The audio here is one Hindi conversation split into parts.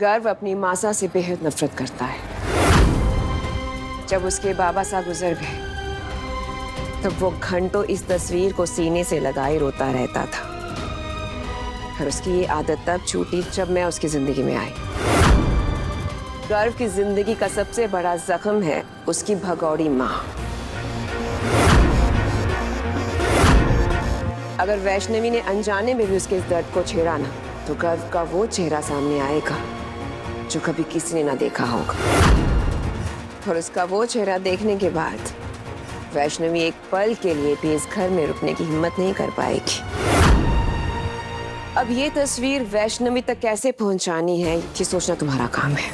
गर्व अपनी मासा से बेहद नफरत करता है। जब उसके बाबा साहब गुजर गए तब वो घंटों इस तस्वीर को सीने से लगाए रोता रहता था। और उसकी ये आदत तब छूटी जब मैं उसकी जिंदगी में आई। गर्व की जिंदगी का सबसे बड़ा जख्म है उसकी भगौड़ी माँ। अगर वैष्णवी ने अनजाने में भी उसके इस दर्द को छेड़ा ना, तो गर्व का वो चेहरा सामने आएगा जो कभी किसी ने ना देखा होगा। और उसका वो चेहरा देखने के बाद वैष्णवी एक पल के लिए भी इस घर में रुकने की हिम्मत नहीं कर पाएगी। अब ये तस्वीर वैष्णवी तक कैसे पहुंचानी है, ये सोचना तुम्हारा काम है।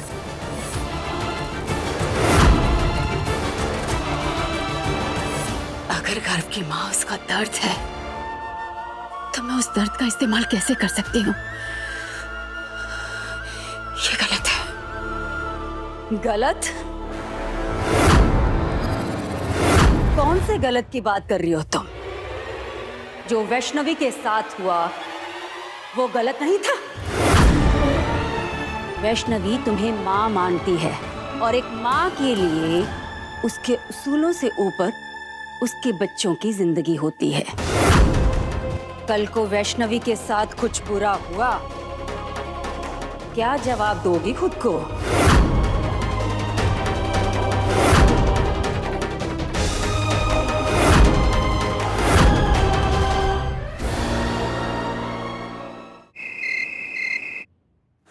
अगर गर्व की माँ उसका दर्द है तो मैं उस दर्द का इस्तेमाल कैसे कर सकती हूँ? ये गलत है। गलत? कौन से गलत की बात कर रही हो तुम? जो वैष्णवी के साथ हुआ वो गलत नहीं था? वैष्णवी तुम्हें माँ मानती है और एक माँ के लिए उसके उसूलों से ऊपर उसके बच्चों की जिंदगी होती है। कल को वैष्णवी के साथ कुछ बुरा हुआ, क्या जवाब दोगी खुद को?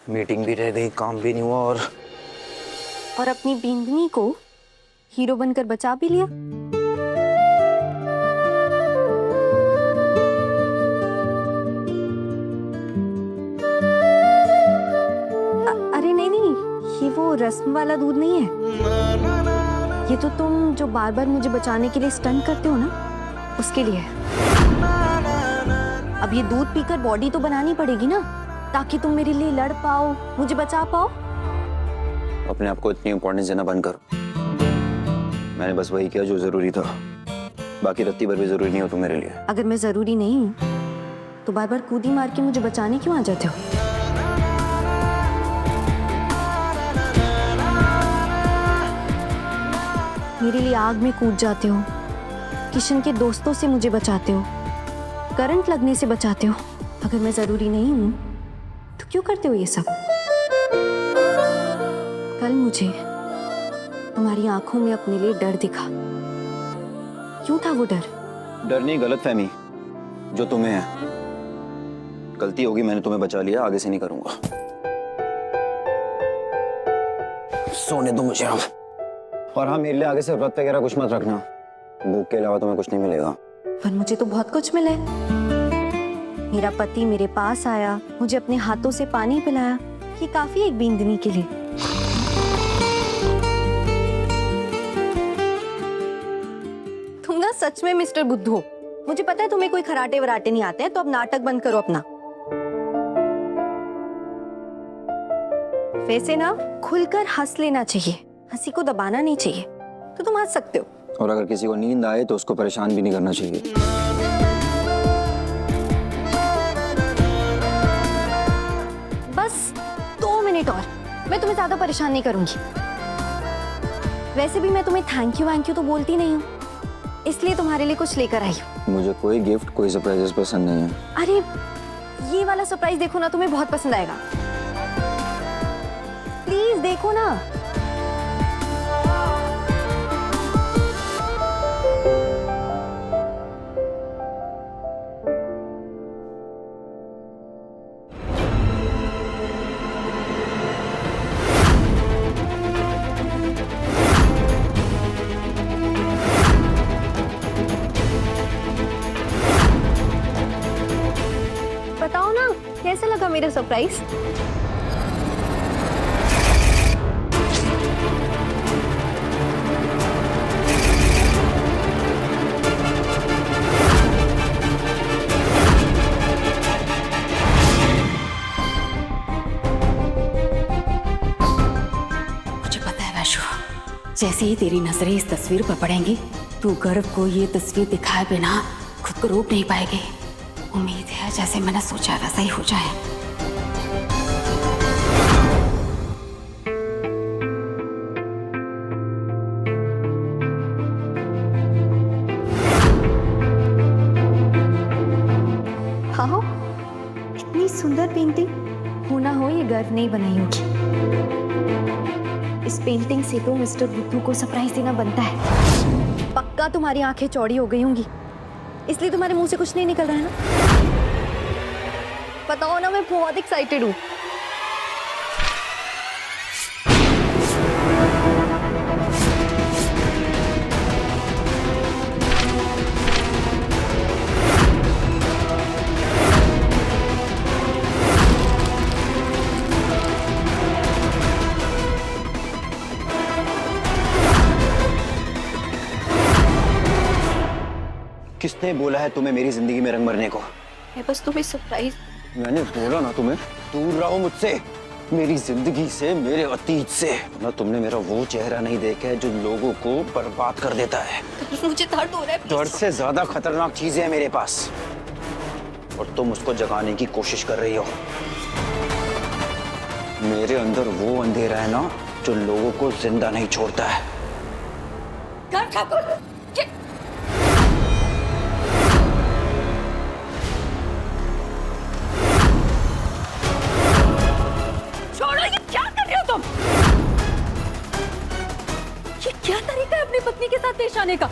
मीटिंग भी रह गई, काम भी नहीं हुआ और अपनी बिंदनी को हीरो बनकर बचा भी लिया। अरे नहीं नहीं, ये वो रस्म वाला दूध नहीं है। ये तो तुम जो बार बार मुझे बचाने के लिए स्टंट करते हो ना, उसके लिए है। अब ये दूध पीकर बॉडी तो बनानी पड़ेगी ना, ताकि तुम मेरे लिए लड़ पाओ, मुझे बचा पाओ। अपने आप को इतनी इंपॉर्टेंस देना बंद करो। मैंने बस वही किया जो जरूरी था, बाकी रत्ती भर भी जरूरी नहीं हो तुम मेरे लिए। अगर मैं जरूरी नहीं हूँ तो बार बार कूदी मार के मुझे बचाने क्यों आ जाते हो? मेरे लिए आग में कूद जाते हो, किशन के दोस्तों से मुझे बचाते हो, करंट लगने से बचाते हो। अगर मैं जरूरी नहीं हूँ तो क्यों करते हो ये सब? कल मुझे तुम्हारी आंखों में अपने लिए डर दिखा। क्यों था वो डर? डर नहीं, गलतफहमी जो तुम्हें है। गलती होगी, मैंने तुम्हें बचा लिया, आगे से नहीं करूंगा। सोने दो मुझे अब। और हाँ, मेरे लिए आगे से व्रत वगैरह कुछ मत रखना। भूख के अलावा तुम्हें कुछ नहीं मिलेगा। पर मुझे तो बहुत कुछ मिला है। मेरा पति मेरे पास आया, मुझे अपने हाथों से पानी पिलाया। ये काफी एक बिंदनी के लिए। तुम ना सच में मिस्टर बुद्धू हो। मुझे पता है तुम्हें कोई खराटे वराटे नहीं आते हैं, तो अब नाटक बंद करो अपना। वैसे ना खुलकर हंस लेना चाहिए, हंसी को दबाना नहीं चाहिए। तो तुम हंस सकते हो। और अगर किसी को नींद आए तो उसको परेशान भी नहीं करना चाहिए। बस 2 मिनट और, मैं तुम्हें ज्यादा परेशान नहीं करूंगी। वैसे भी मैं तुम्हें थैंक यू तो बोलती नहीं हूँ, इसलिए तुम्हारे लिए कुछ लेकर आई हूँ। मुझे कोई गिफ्ट, कोई सरप्राइजेस पसंद नहीं है। अरे ये वाला सरप्राइज देखो ना, तुम्हें बहुत पसंद आएगा। प्लीज देखो ना। बताओ ना, कैसा लगा मेरा सरप्राइज? मुझे पता है वैशु, जैसे ही तेरी नजरें इस तस्वीर पर पड़ेंगी, तू गर्व को ये तस्वीर दिखाए बिना खुद को रोक नहीं पाएगी। उम्मीद है जैसे मैंने सोचा वैसा ही हो जाए। नहीं बनाई होगी। इस पेंटिंग से तो मिस्टर बुद्धू को सरप्राइज देना बनता है। पक्का तुम्हारी आंखें चौड़ी हो गई होंगी, इसलिए तुम्हारे मुंह से कुछ नहीं निकल रहा है ना। बताओ ना, मैं बहुत एक्साइटेड हूँ। किसने बोला है तुम्हें मेरी जिंदगी में रंग भरने को? मैं बस तुम्हें सरप्राइज। मैंने बोला ना तुम्हें, दूर रहो मुझसे, मेरी जिंदगी से, मेरे अतीत से। ना तुमने मेरा वो चेहरा नहीं देखा है जो लोगों को बर्बाद कर देता है। मुझे दर्द हो रहा है। दर्द से ज्यादा खतरनाक चीजें हैं मेरे पास, और तुम उसको जगाने की कोशिश कर रही हो। मेरे अंदर वो अंधेरा है ना जो लोगों को जिंदा नहीं छोड़ता है। ठाकुर, छोड़ो, ये क्या कर रहे हो तुम? ये क्या तरीका है अपनी पत्नी के साथ पेश आने का?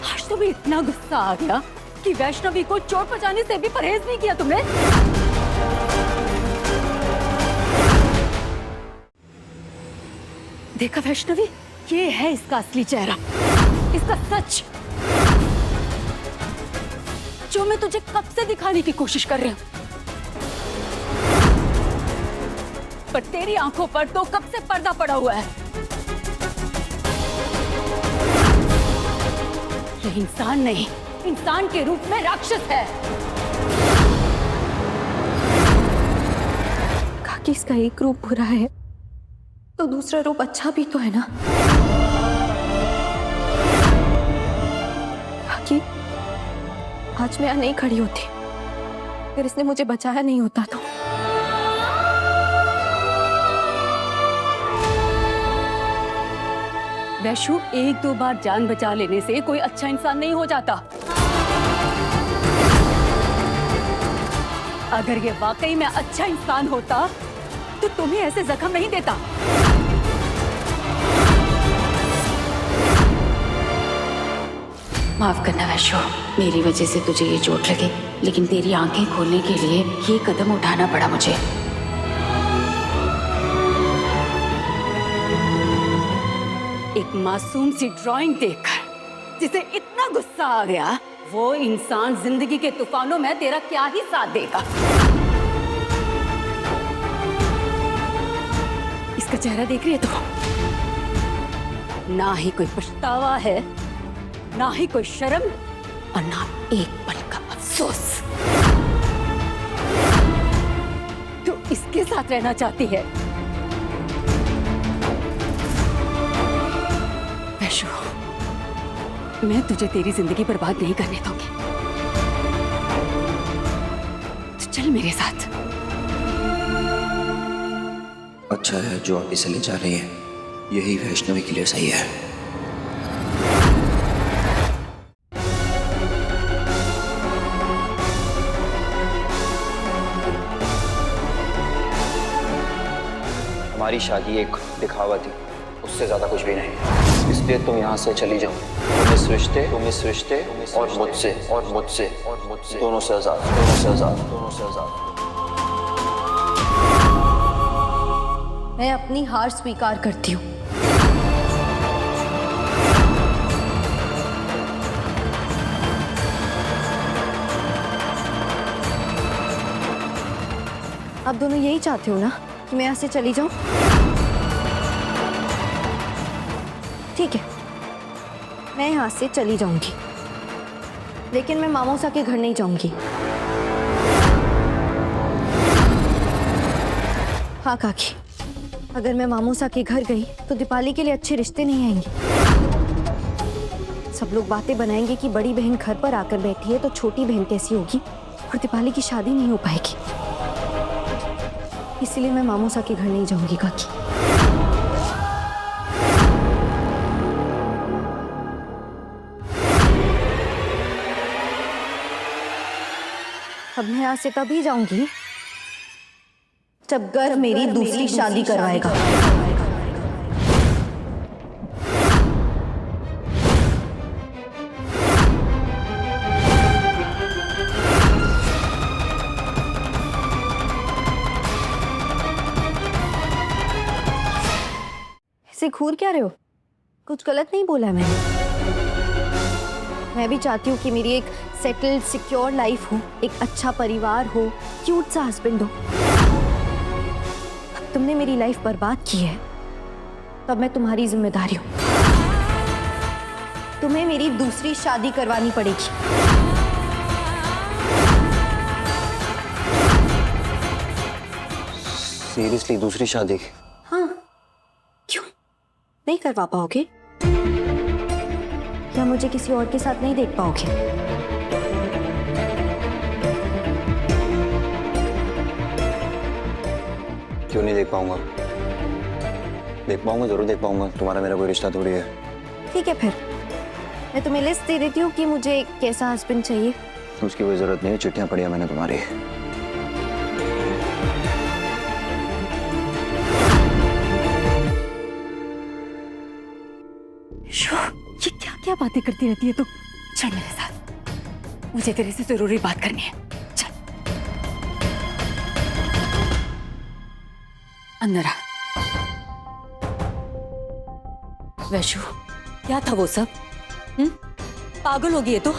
आज तुम्हें इतना गुस्सा आ गया कि वैष्णवी को चोट पहुंचाने से भी परहेज नहीं किया तुमने? देखा वैष्णवी, ये है इसका असली चेहरा, इसका सच, जो मैं तुझे कब से दिखाने की कोशिश कर रही हूं। पर तेरी आंखों पर तो कब से पर्दा पड़ा हुआ है। ये इंसान नहीं, इंसान के रूप में राक्षस है। काकी, इसका एक रूप बुरा है तो दूसरा रूप अच्छा भी तो है ना। काकी, आज मैं यहाँ नहीं खड़ी होती अगर इसने मुझे बचाया नहीं होता तो। वैशु, एक दो बार जान बचा लेने से कोई अच्छा इंसान नहीं हो जाता। अगर ये वाकई में अच्छा इंसान होता तो तुम्हें ऐसे जख्म नहीं देता। माफ करना वैशु, मेरी वजह से तुझे ये चोट लगी, लेकिन तेरी आंखें खोलने के लिए ये कदम उठाना पड़ा मुझे। एक मासूम सी ड्राइंग देखकर जिसे इतना गुस्सा आ गया, वो इंसान जिंदगी के तूफानों में तेरा क्या ही साथ देगा। इसका चेहरा देख रही है तो ना ही कोई पछतावा है, ना ही कोई शर्म, और ना एक पल का अफसोस। तू इसके साथ रहना चाहती है। वैशु, मैं तुझे तेरी जिंदगी बर्बाद नहीं करने दूंगी। तो चल मेरे साथ। अच्छा है जो आप इसे ले जा रही हैं, यही वैष्णवी के लिए सही है। हमारी शादी एक दिखावा थी, उससे ज्यादा कुछ भी नहीं। इसलिए तुम यहाँ से चली जाओ। तुम इस रिश्ते और मुझसे दोनों से आजाद। मैं अपनी हार स्वीकार करती हूँ। आप दोनों यही चाहते हो ना कि मैं यहाँ से चली जाऊं? ठीक है, मैं यहाँ से चली जाऊंगी, लेकिन मैं मामोसा के घर नहीं जाऊंगी। हाँ काकी, अगर मैं मामोसा के घर गई तो दीपाली के लिए अच्छे रिश्ते नहीं आएंगे। सब लोग बातें बनाएंगे कि बड़ी बहन घर पर आकर बैठी है तो छोटी बहन कैसी होगी, और दीपाली की शादी नहीं हो पाएगी। इसलिए मैं मामोसा के घर नहीं जाऊंगी काकी। अब मैं यहाँ से तभी जाऊंगी जब गर्व मेरी दूसरी शादी करवाएगा। ऐसे घूर क्या रहे हो? कुछ गलत नहीं बोला है मैंने। मैं भी चाहती हूँ कि मेरी एक सेटल्ड सिक्योर लाइफ हो, एक अच्छा परिवार हो, क्यूट सा हस्बैंड हो। अब तुमने मेरी लाइफ बर्बाद की है, तब मैं तुम्हारी जिम्मेदारी हूँ। तुम्हें मेरी दूसरी शादी करवानी पड़ेगी। सीरियसली दूसरी शादी? हाँ, क्यों नहीं करवा पाओगे? या मुझे किसी और के साथ नहीं देख पाओगे? क्यों नहीं देख पाऊंगा? देख पाऊंगा, जरूर देख पाऊंगा। तुम्हारा मेरा कोई रिश्ता थोड़ी है। ठीक है, फिर मैं तुम्हें लिस्ट दे देती हूँ कि मुझे कैसा हस्बैंड चाहिए। उसकी कोई जरूरत नहीं है, चिट्ठियां पढ़ी है मैंने तुम्हारी। ये क्या क्या बातें करती रहती है तू? चल मेरे साथ, मुझे तेरे से जरूरी बात करनी है। चल अंदर आ। वैशु, क्या था वो सब? पागल हो गई है तो?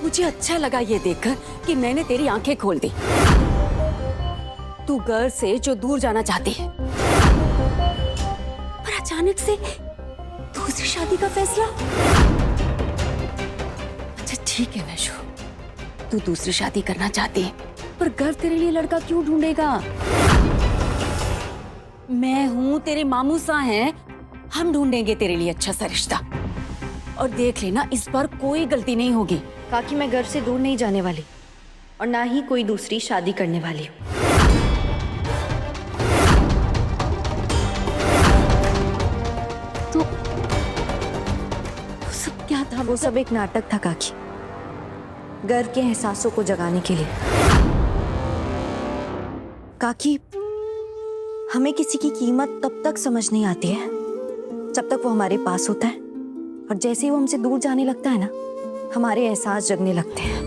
मुझे अच्छा लगा ये देखकर कि मैंने तेरी आंखें खोल दी। तू घर से जो दूर जाना चाहती है, पर अचानक से दूसरी शादी का फैसला। अच्छा ठीक है वैशु, तू दूसरी शादी करना चाहती है, पर घर तेरे लिए लड़का क्यों ढूंढेगा? मैं हूं, तेरे मामू सा हैं, हम ढूंढेंगे तेरे लिए अच्छा सा रिश्ता। और देख लेना, इस बार कोई गलती नहीं होगी। काकी, मैं घर से दूर नहीं जाने वाली और ना ही कोई दूसरी शादी करने वाली हूँ। क्या था वो सब एक नाटक था काकी, घर के एहसासों को जगाने के लिए। काकी, हमें किसी की कीमत तब तक समझ नहीं आती है जब तक वो हमारे पास होता है, और जैसे ही वो हमसे दूर जाने लगता है ना, हमारे एहसास जगने लगते हैं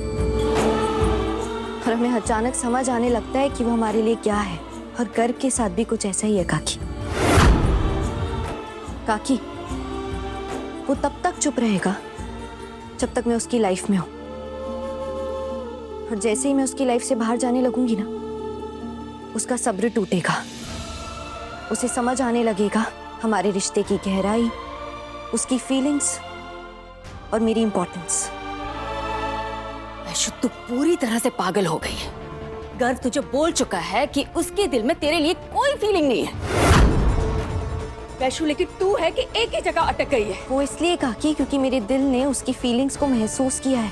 और हमें अचानक समझ आने लगता है कि वो हमारे लिए क्या है। और घर के साथ भी कुछ ऐसा ही है काकी। काकी, वो तब तक चुप रहेगा जब तक मैं उसकी लाइफ में हूं, और जैसे ही मैं उसकी लाइफ से बाहर जाने लगूंगी ना, उसका सब्र टूटेगा। उसे समझ आने लगेगा हमारे रिश्ते की गहराई, उसकी फीलिंग्स और मेरी इंपॉर्टेंस। वैशु, तू पूरी तरह से पागल हो गई है। गर्व तुझे बोल चुका है कि उसके दिल में तेरे लिए कोई फीलिंग नहीं है। वैशु, लेकिन तू है कि एक ही जगह अटक गई है। वो इसलिए काकी क्योंकि मेरे दिल ने उसकी फीलिंग्स को महसूस किया है।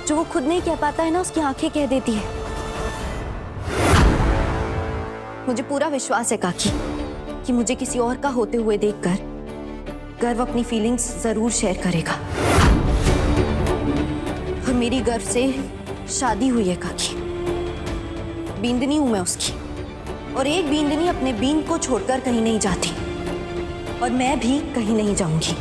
जो वो खुद नहीं कह पाता है ना, उसकी आंखें कह देती है। मुझे पूरा विश्वास है काकी कि मुझे किसी और का होते हुए देखकर गर्व अपनी फीलिंग्स जरूर शेयर करेगा। और मेरी गर्व से शादी हुई है काकी। बींदनी हूं मैं उसकी, और एक बींदनी अपने बीन को छोड़कर कहीं नहीं जाती, और मैं भी कहीं नहीं जाऊंगी।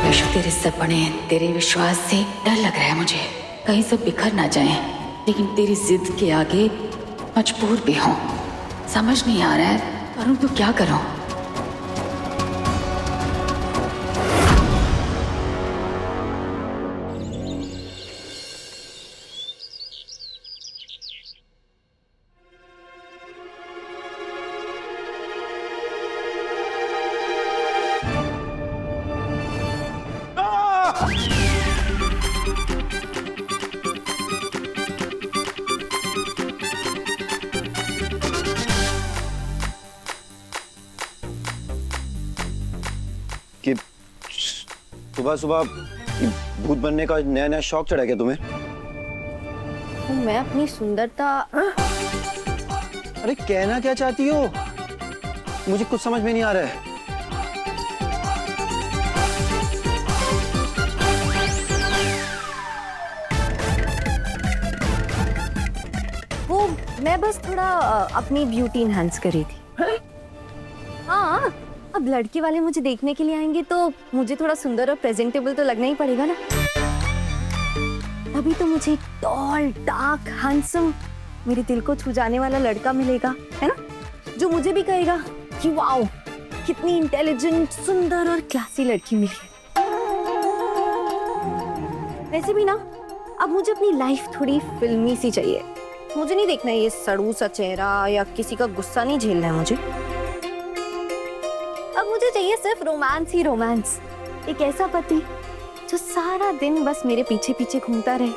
वैशु, तेरे सपने, तेरे विश्वास से डर लग रहा है मुझे, कहीं सब बिखर ना जाए। लेकिन तेरी जिद के आगे मजबूर भी हूँ। समझ नहीं आ रहा है करूँ तो क्या करूँ। कि सुबह सुबह भूत बनने का नया नया शौक चढ़ा क्या तुम्हें? तो मैं अपनी सुंदरता। अरे कहना क्या चाहती हो? मुझे कुछ समझ में नहीं आ रहा है। बस थोड़ा अपनी ब्यूटी इनहांस कर रही थी। हाँ, अब लड़के वाले मुझे देखने के लिए आएंगे तो मुझे थोड़ा सुंदर और प्रेजेंटेबल तो लगना ही पड़ेगा ना। अभी तो मुझे एक टॉल, डार्क, हैंडसम, मेरे दिल को छू जाने वाला लड़का मिलेगा, है ना, जो मुझे भी कहेगा कि वाओ कितनी इंटेलिजेंट, सुंदर और क्लासी लड़की मिली। वैसे भी ना अब मुझे अपनी लाइफ थोड़ी फिल्मी सी चाहिए। मुझे नहीं देखना है ये सड़ू सा चेहरा या किसी का गुस्सा नहीं झेलना है मुझे। अब मुझे चाहिए सिर्फ रोमांस ही रोमांस। एक ऐसा पति जो सारा दिन बस मेरे पीछे पीछे घूमता रहे,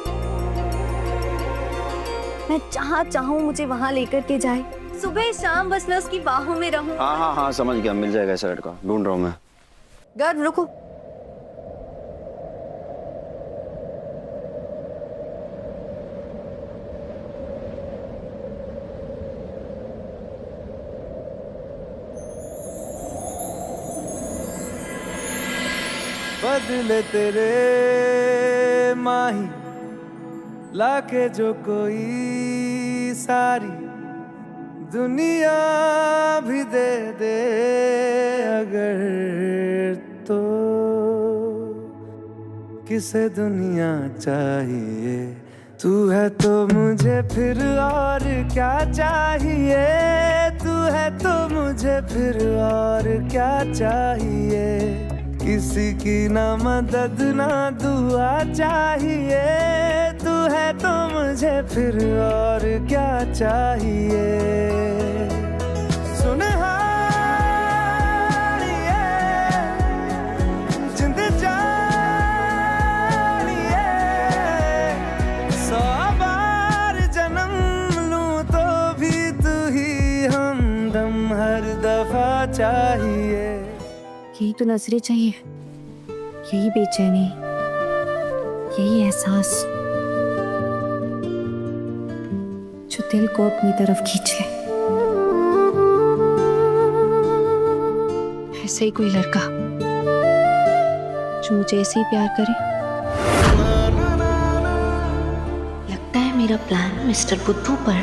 मैं जहाँ चाहूँ मुझे वहां लेकर के जाए, सुबह शाम बस मैं उसकी बाहों में रहूं। हाँ हाँ हाँ, समझ गया, मिल जाएगा ऐसा लड़का, ढूंढ रहा हूँ मैं। गर्व, रुको। बदले तेरे माही लाके जो कोई सारी दुनिया भी दे दे अगर, तो किसे दुनिया चाहिए। तू है तो मुझे फिर और क्या चाहिए, तू है तो मुझे फिर और क्या चाहिए। किसी की ना मदद ना दुआ चाहिए, तू है तो मुझे फिर और क्या चाहिए। सुन हारिए जिंद जानिए, 100 बार जन्म लूं तो भी तू ही हमदम हर दफा चाहिए। यही तो नजरें चाहिए, यही बेचैनी, यही एहसास जो दिल को अपनी तरफ खींच ले। ऐसे ही कोई लड़का जो मुझे ऐसे ही प्यार करे। लगता है मेरा प्लान मिस्टर बुद्धू पर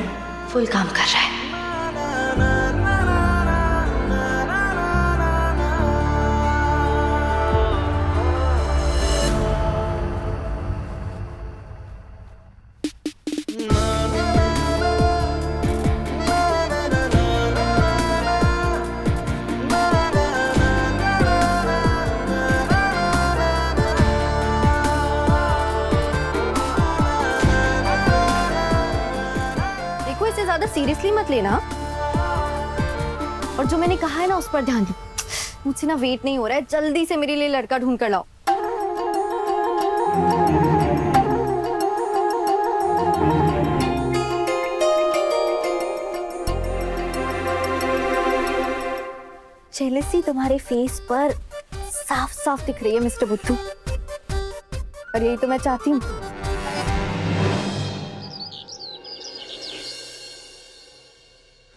फुल काम कर रहा है। ज्यादा सीरियसली मत लेना, और जो मैंने कहा है ना उस पर ध्यान दो। मुझसे ना वेट नहीं हो रहा है, जल्दी से मेरे लिए लड़का ढूंढ कर लाओ। जेलसी तुम्हारे फेस पर साफ साफ दिख रही है मिस्टर बुद्धू, और यही तो मैं चाहती हूँ।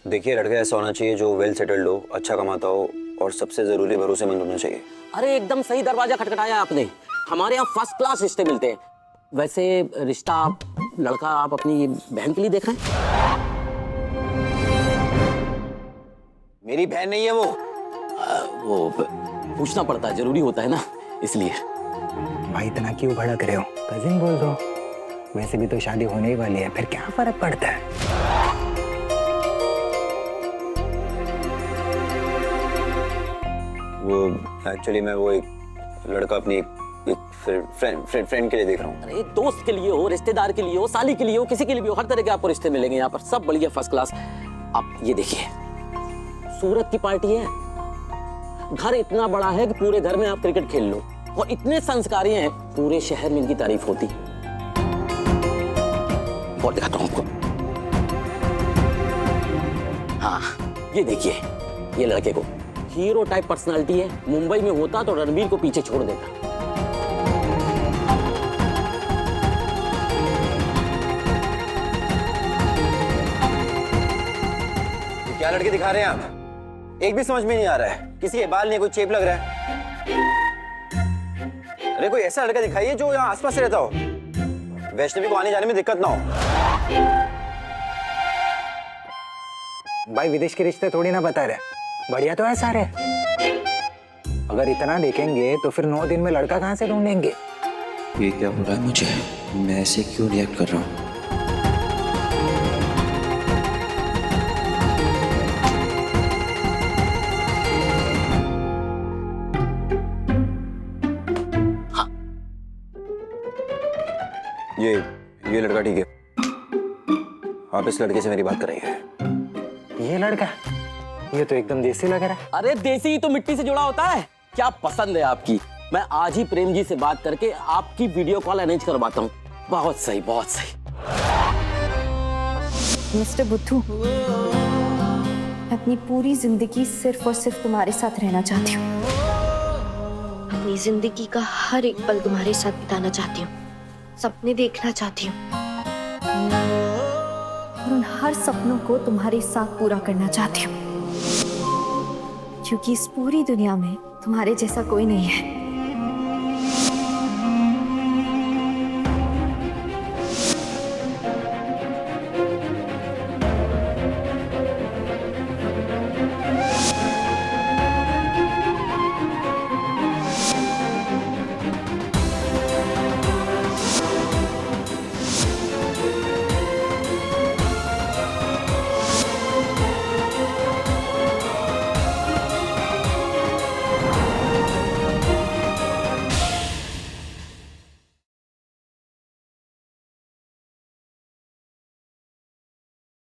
देखिए, लड़का ऐसा होना चाहिए जो वेल सेटल्ड हो, अच्छा कमाता हो, और सबसे जरूरी भरोसेमंद होना चाहिए। अरे एकदम सही दरवाजा खटखटाया आपने। हमारे यहाँ फर्स्ट क्लास रिश्ते मिलते हैं। वैसे रिश्ता लड़का आप अपनी बहन के लिए देख रहे हैं? मेरी बहन नहीं है वो। वो पूछना पड़ता है, जरूरी होता है ना, इसलिए। भाई इतना क्यों भड़क रहे हो, कजिन बोल दो। वैसे भी तो शादी होने ही वाली है, फिर क्या फर्क पड़ता है। वो एक्चुअली मैं वो एक लड़का अपनी एक फ्रेंड के लिए देख रहा हूँ। अरे दोस्त के लिए हो, रिश्तेदार के लिए हो, साली के लिए हो, किसी के लिए भी हो, हर तरह के आपको रिश्ते मिलेंगे यहाँ पर, सब बढ़िया फर्स्ट क्लास। आप ये देखिए, सूरत की पार्टी है, घर इतना बड़ा है कि पूरे घर में आप क्रिकेट खेल लो, और इतने संस्कारी हैं, पूरे शहर में इनकी तारीफ होती। और दिखाता हूँ आपको। हाँ, ये देखिए, ये लड़के को हीरो टाइप पर्सनालिटी है। मुंबई में होता तो रणबीर को पीछे छोड़ देता। क्या लड़के दिखा रहे हैं आप? एक भी समझ में नहीं आ रहा है। किसी के बाल नहीं, कोई चेप लग रहा है। अरे कोई ऐसा लड़का दिखाइए जो यहाँ आसपास रहता हो, वैष्णवी को आने जाने में दिक्कत ना हो। भाई विदेश के रिश्ते थोड़ी ना बता रहे, बढ़िया तो है सारे। अगर इतना देखेंगे तो फिर 9 दिन में लड़का कहाँ से ढूंढेंगे? ये क्या हो रहा है मुझे? मैं ऐसे क्यों रिएक्ट कर रहा हूँ? ये लड़का ठीक है। आप इस लड़के से मेरी बात कराइए। ये लड़का, ये तो एकदम देसी लग रहा है। अरे देसी ही तो मिट्टी से जुड़ा होता है। क्या पसंद है आपकी? मैं आज ही प्रेम जी से बात करके आपकी वीडियो कॉल अरेंज करवाता हूँ। बहुत सही, बहुत सही। मिस्टर बुद्धू, मैं अपनी पूरी जिंदगी सिर्फ और सिर्फ तुम्हारे साथ रहना चाहती हूँ। अपनी जिंदगी का हर एक पल तुम्हारे साथ बिताना चाहती हूँ, सपने देखना चाहती हूँ और उन हर सपनों को तुम्हारे साथ पूरा करना चाहती हूँ, क्योंकि इस पूरी दुनिया में तुम्हारे जैसा कोई नहीं है।